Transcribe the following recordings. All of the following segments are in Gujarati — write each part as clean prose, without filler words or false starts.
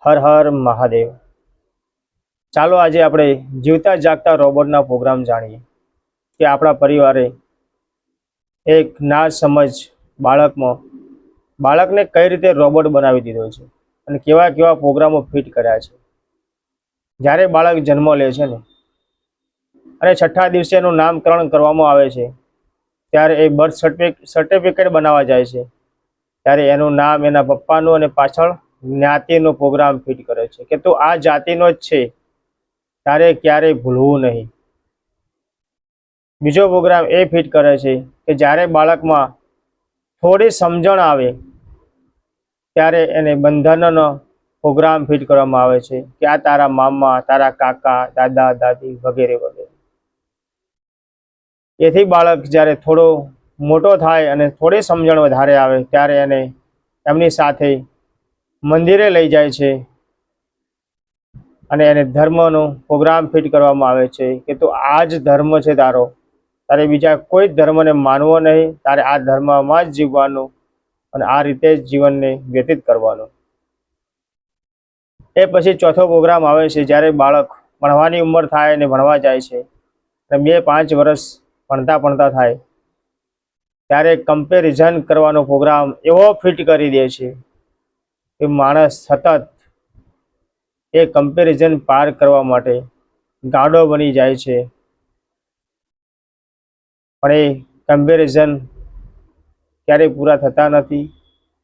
હર હર મહાદેવ। ચાલો આજે આપણે જીવતા જાગતા રોબોટના પ્રોગ્રામ જાણીએ કે આપણા પરિવારે એક ના સમજ બાળકને કઈ રીતે રોબોટ બનાવી દીધો છે અને કેવા કેવા પ્રોગ્રામો ફિટ કર્યા છે। જ્યારે બાળક જન્મ લે છે ને અને છઠ્ઠા દિવસે એનું નામકરણ કરવામાં આવે છે, ત્યારે એ બર્થ સર્ટિફિકેટ બનાવવા જાય છે, ત્યારે એનું નામ એના પપ્પાનું અને પાછળ જ્ઞાતિનો પ્રોગ્રામ ફિટ કરે છે કે તું આ જાતિનો જ છે, તારે ક્યારેય ભૂલવું નહીં। બીજો પ્રોગ્રામ એ ફિટ કરે છે કે જ્યારે બાળકમાં થોડી સમજણ આવે ત્યારે એને બંધનનો પ્રોગ્રામ ફિટ કરવામાં આવે છે કે આ તારા મામા, તારા કાકા, દાદા દાદી વગેરે વગેરે। એથી બાળક જ્યારે થોડો મોટો થાય અને થોડી સમજણ વધારે આવે ત્યારે એને એમની સાથે મંદિરે લઈ જાય છે અને એને ધર્મનો પ્રોગ્રામ ફિટ કરવામાં આવે છે કે તું આ જ ધર્મ છે તારો, તારે બીજા કોઈ ધર્મને માનવો નહીં, તારે આ ધર્મમાં જ જીવવાનું અને આ રીતે જ જીવનને વ્યતીત કરવાનું। એ પછી ચોથો પ્રોગ્રામ આવે છે જ્યારે બાળક ભણવાની ઉંમર થાય અને ભણવા જાય છે અને 2-5 વર્ષ ભણતા થાય ત્યારે કમ્પેરિઝન કરવાનો પ્રોગ્રામ એવો ફિટ કરી દે છે કે માણસ સતત એ કમ્પેરિઝન પાર કરવા માટે ગાડો બની જાય છે, પણ એ કમ્પેરિઝન ક્યારેય પૂરા થતા નથી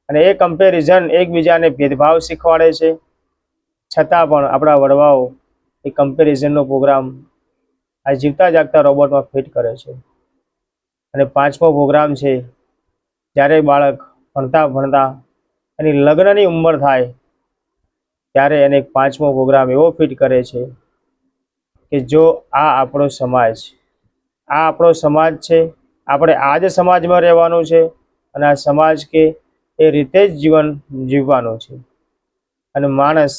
અને એ કમ્પેરિઝન એકબીજાને ભેદભાવ શીખવાડે છે। છતાં પણ આપણા વડવાઓ એ કમ્પેરિઝનનો પ્રોગ્રામ આ જીવતા જાગતા રોબોટમાં ફિટ કરે છે। અને પાંચમો પ્રોગ્રામ છે જ્યારે બાળક ભણતા એની લગ્નની ઉંમર થાય ત્યારે એને એક પાંચમો પ્રોગ્રામ એવો ફિટ કરે છે કે જો આ આપણો સમાજ છે, આપણે આ જ સમાજમાં રહેવાનું છે અને આ સમાજ કે એ રીતે જ જીવન જીવવાનું છે અને માણસ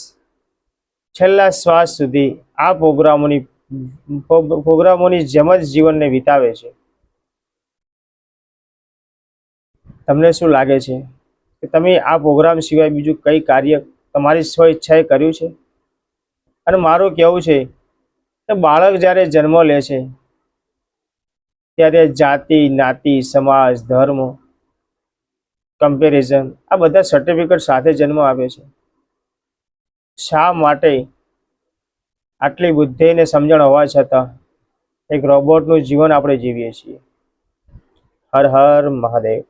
છેલ્લા શ્વાસ સુધી આ પ્રોગ્રામોની જેમ જ જીવનને વિતાવે છે। તમને શું લાગે છે કે તમે આ પ્રોગ્રામ સિવાય બીજું કઈ કાર્ય તમારી સ્વ ઈચ્છાએ કર્યું છે? અને મારું કહેવું છે કે બાળક જ્યારે જન્મ લે છે ત્યારે જાતિ, જ્ઞાતિ, સમાજ, ધર્મ, કમ્પેરિઝન આ બધા સર્ટિફિકેટ સાથે જન્મ આપે છે। શા માટે આટલી બુદ્ધિ અને સમજણ હોવા છતાં એક રોબોટનું જીવન આપણે જીવીએ છીએ? હર હર મહાદેવ।